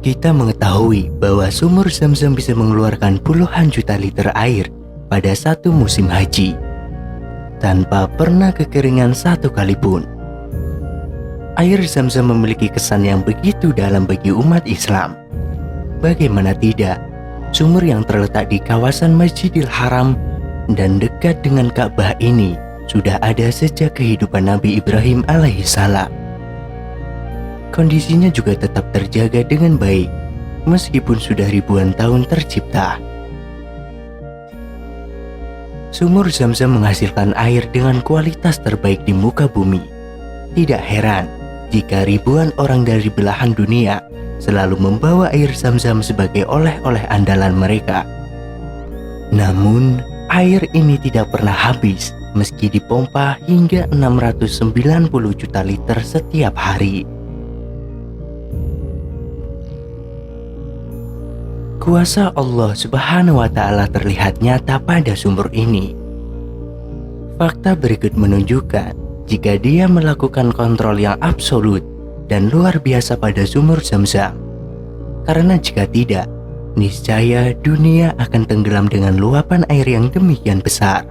Kita mengetahui bahwa sumur Zam-Zam bisa mengeluarkan puluhan juta liter air pada satu musim haji, tanpa pernah kekeringan satu kali pun. Air Zam-Zam memiliki kesan yang begitu dalam bagi umat Islam. Bagaimana tidak, sumur yang terletak di kawasan Masjidil Haram dan dekat dengan Ka'bah ini sudah ada sejak kehidupan Nabi Ibrahim alaihissalam. Kondisinya juga tetap terjaga dengan baik, meskipun sudah ribuan tahun tercipta. Sumur Zam-Zam menghasilkan air dengan kualitas terbaik di muka bumi. Tidak heran jika ribuan orang dari belahan dunia selalu membawa air Zam-Zam sebagai oleh-oleh andalan mereka. Namun, air ini tidak pernah habis meski dipompa hingga 690 juta liter setiap hari. Kuasa Allah Subhanahu wa Ta'ala terlihat nyata pada sumur ini. Fakta berikut menunjukkan jika dia melakukan kontrol yang absolut dan luar biasa pada sumur Zam-Zam. Karena jika tidak, niscaya dunia akan tenggelam dengan luapan air yang demikian besar.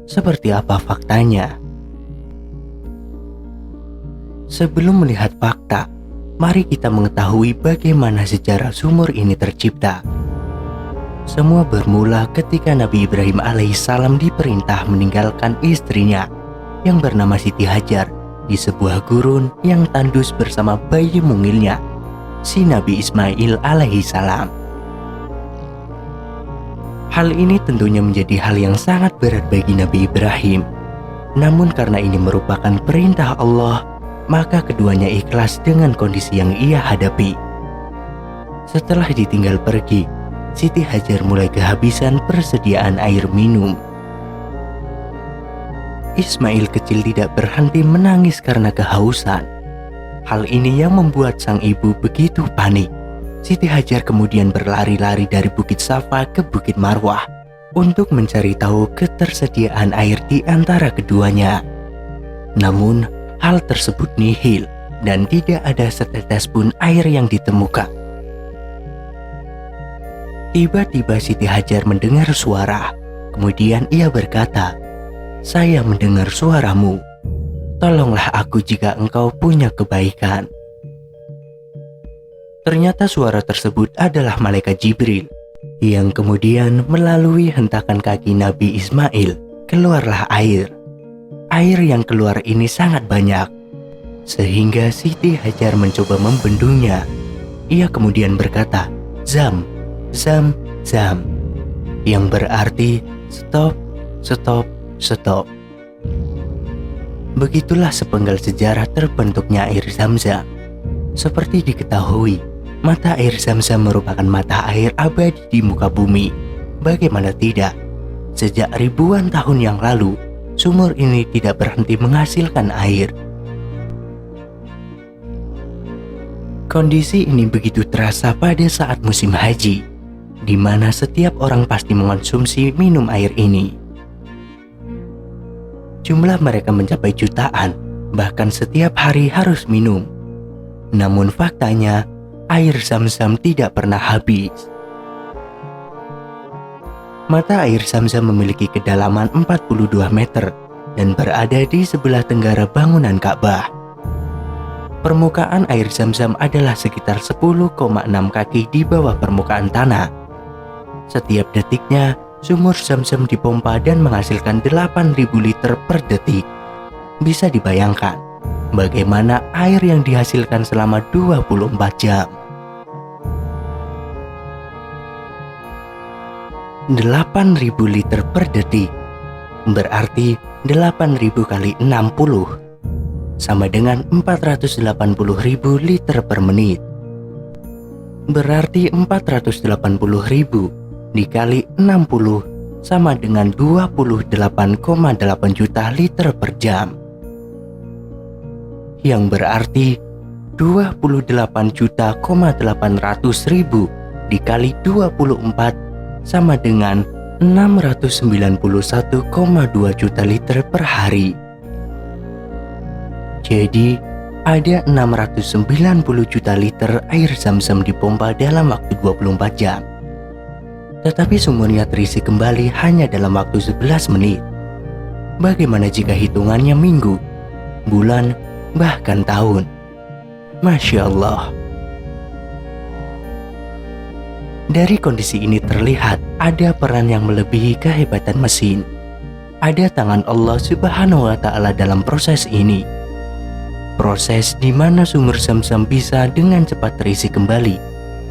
Seperti apa faktanya? Sebelum melihat fakta, mari kita mengetahui bagaimana sejarah sumur ini tercipta. Semua bermula ketika Nabi Ibrahim alaihissalam diperintah meninggalkan istrinya yang bernama Siti Hajar di sebuah gurun yang tandus bersama bayi mungilnya, si Nabi Ismail alaihissalam. Hal ini tentunya menjadi hal yang sangat berat bagi Nabi Ibrahim. Namun karena ini merupakan perintah Allah, maka keduanya ikhlas dengan kondisi yang ia hadapi. Setelah ditinggal pergi, Siti Hajar mulai kehabisan persediaan air minum. Ismail kecil tidak berhenti menangis karena kehausan. Hal ini yang membuat sang ibu begitu panik. Siti Hajar kemudian berlari-lari dari Bukit Safa ke Bukit Marwah untuk mencari tahu ketersediaan air di antara keduanya. Namun, hal tersebut nihil dan tidak ada setetes pun air yang ditemukan. Tiba-tiba Siti Hajar mendengar suara. Kemudian ia berkata, "Saya mendengar suaramu. Tolonglah aku jika engkau punya kebaikan." Ternyata suara tersebut adalah malaikat Jibril, yang kemudian melalui hentakan kaki Nabi Ismail, keluarlah air. Air yang keluar ini sangat banyak, sehingga Siti Hajar mencoba membendungnya. Ia kemudian berkata, "Zam, Zam, Zam," yang berarti stop, stop, stop. Begitulah sepenggal sejarah terbentuknya air Zam-Zam. Seperti diketahui, mata air Zam-Zam merupakan mata air abadi di muka bumi. Bagaimana tidak, sejak ribuan tahun yang lalu, sumur ini tidak berhenti menghasilkan air. Kondisi ini begitu terasa pada saat musim haji, di mana setiap orang pasti mengonsumsi minum air ini. Jumlah mereka mencapai jutaan, bahkan setiap hari harus minum. Namun faktanya, air Zam-Zam tidak pernah habis. Mata air Zam-Zam memiliki kedalaman 42 meter dan berada di sebelah tenggara bangunan Ka'bah. Permukaan air Zam-Zam adalah sekitar 10,6 kaki di bawah permukaan tanah. Setiap detiknya, sumur Zam-Zam dipompa dan menghasilkan 8.000 liter per detik. Bisa dibayangkan bagaimana air yang dihasilkan selama 24 jam. 8.000 liter per detik berarti 8.000 kali 60 sama dengan 480.000 liter per menit. Berarti 480.000 dikali 60 sama dengan 28,8 juta liter per jam, yang berarti 28.800.000 dikali 24 sama dengan 691,2 juta liter per hari. Jadi ada 690 juta liter air Zam-Zam dipompa dalam waktu 24 jam. Tetapi sumurnya terisi kembali hanya dalam waktu 11 menit. Bagaimana jika hitungannya minggu, bulan, bahkan tahun? Masya Allah. Dari kondisi ini terlihat ada peran yang melebihi kehebatan mesin. Ada tangan Allah Subhanahu wa Ta'ala dalam proses ini. Proses di mana sumur Zam-Zam bisa dengan cepat terisi kembali,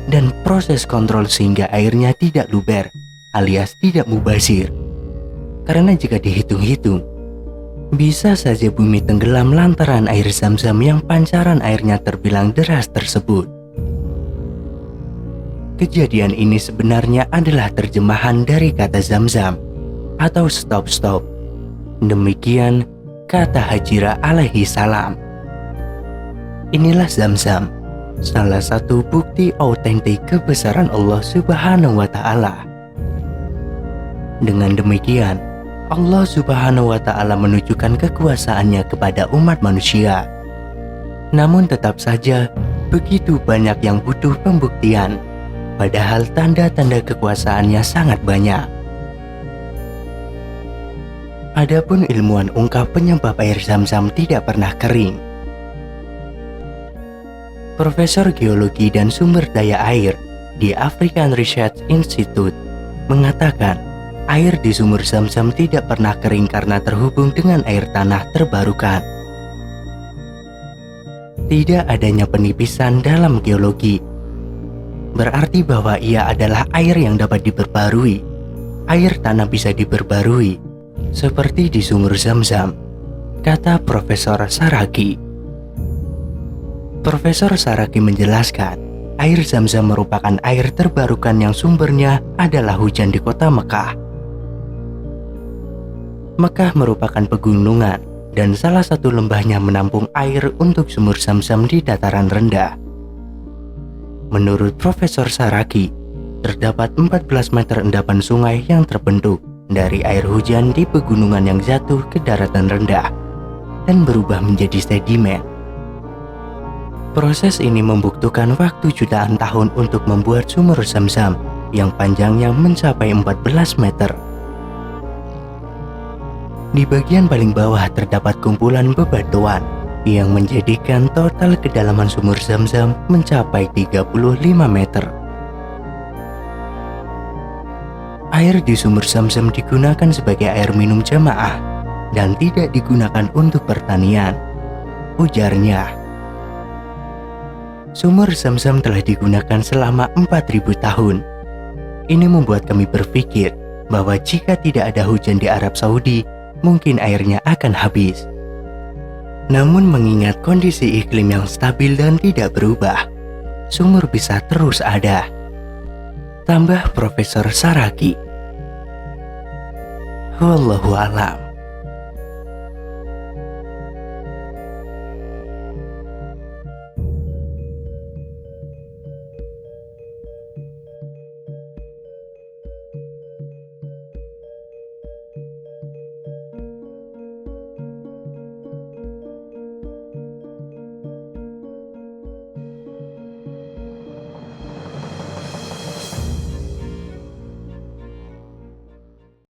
dan proses kontrol sehingga airnya tidak luber alias tidak mubazir. Karena jika dihitung-hitung, bisa saja bumi tenggelam lantaran air Zam-Zam yang pancaran airnya terbilang deras tersebut. Kejadian ini sebenarnya adalah terjemahan dari kata Zam-Zam atau stop-stop. Demikian kata Hajirah alaihi salam. Inilah Zam-Zam, salah satu bukti autentik kebesaran Allah Subhanahu wa Ta'ala. Dengan demikian, Allah Subhanahu wa Ta'ala menunjukkan kekuasaannya kepada umat manusia. Namun tetap saja begitu banyak yang butuh pembuktian. Padahal tanda-tanda kekuasaannya sangat banyak. Adapun ilmuwan ungkap penyebab air Zam-Zam tidak pernah kering. Profesor Geologi dan Sumber Daya Air di African Research Institute mengatakan air di sumur Zam-Zam tidak pernah kering karena terhubung dengan air tanah terbarukan. Tidak adanya penipisan dalam geologi berarti bahwa ia adalah air yang dapat diperbarui. Air tanah bisa diperbarui, seperti di sumur Zam-Zam, kata Profesor Saraki. Profesor Saraki menjelaskan, air Zam-Zam merupakan air terbarukan yang sumbernya adalah hujan di kota Mekah. Mekah merupakan pegunungan dan salah satu lembahnya menampung air untuk sumur Zam-Zam di dataran rendah. Menurut Profesor Saraki, terdapat 14 meter endapan sungai yang terbentuk dari air hujan di pegunungan yang jatuh ke daratan rendah dan berubah menjadi sedimen. Proses ini membutuhkan waktu jutaan tahun untuk membuat sumur Zam-Zam yang panjangnya mencapai 14 meter. Di bagian paling bawah terdapat kumpulan bebatuan yang menjadikan total kedalaman sumur Zam-Zam mencapai 35 meter. Air di sumur Zam-Zam digunakan sebagai air minum jamaah dan tidak digunakan untuk pertanian, ujarnya. Sumur Zam-Zam telah digunakan selama 4.000 tahun. Ini membuat kami berpikir bahwa jika tidak ada hujan di Arab Saudi, mungkin airnya akan habis. Namun mengingat kondisi iklim yang stabil dan tidak berubah, sumur bisa terus ada, tambah Profesor Saraki. Wallahu a'lam.